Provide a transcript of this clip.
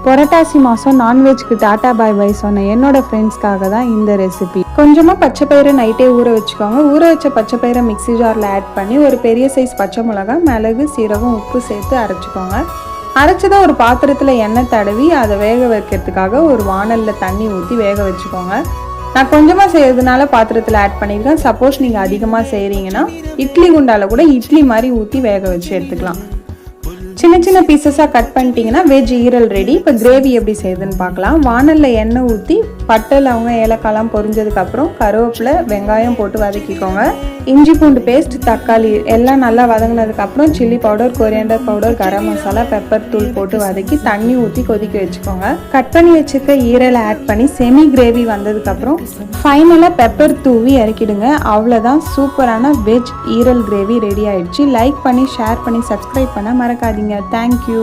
புரட்டாசி மாதம் நான்வெஜ்க்கு டாட்டா பாய் பாய் சொன்ன என்னோட ஃப்ரெண்ட்ஸ்க்காக தான் இந்த ரெசிபி. கொஞ்சமாக பச்சை பயிரை நைட்டே ஊற வச்சுக்கோங்க. ஊற வச்ச பச்சை பயிரை மிக்ஸி ஜாரில் ஆட் பண்ணி ஒரு பெரிய சைஸ் பச்சை மிளகாய், மிளகு, சீரகம், உப்பு சேர்த்து அரைச்சிக்கோங்க. அரைச்சதை ஒரு பாத்திரத்தில் எண்ணெய் தடவி அதை வேக வைக்கிறதுக்காக ஒரு வாணலில் தண்ணி ஊற்றி வேக வச்சுக்கோங்க. நான் கொஞ்சமாக செய்யறதுனால பாத்திரத்தில் ஆட் பண்ணியிருக்கேன். சப்போஸ் நீங்கள் அதிகமாக செய்கிறீங்கன்னா இட்லி குண்டால கூட இட்லி மாதிரி ஊற்றி வேக வச்சு எடுத்துக்கலாம். சின்ன சின்ன பீசஸாக கட் பண்ணிட்டீங்கன்னா வெஜ் ஈரல் ரெடி. இப்போ கிரேவி எப்படி செய்யுதுன்னு பார்க்கலாம். வானலில் எண்ணெய் ஊற்றி பட்டை, லவங்கம், ஏலக்காய்லாம் பொரிஞ்சதுக்கப்புறம் கருவேப்பிலை, வெங்காயம் போட்டு வதக்கிக்கோங்க. இஞ்சி பூண்டு பேஸ்ட், தக்காளி எல்லாம் நல்லா வதங்கினதுக்கப்புறம் chilli powder, coriander powder, garam masala, pepper தூள் போட்டு வதக்கி தண்ணி ஊற்றி கொதிக்க வச்சுக்கோங்க. கட் பண்ணி வச்சுருக்க ஈரலை ஆட் பண்ணி செமி கிரேவி வந்ததுக்கப்புறம் ஃபைனலாக பெப்பர் தூவி இறக்கிடுங்க. அவ்வளோதான், சூப்பரான வெஜ் ஈரல் கிரேவி ரெடி ஆயிடுச்சு. லைக் பண்ணி, ஷேர் பண்ணி, சப்ஸ்கிரைப் பண்ண மறக்காதீங்க. தேங்க்யூ.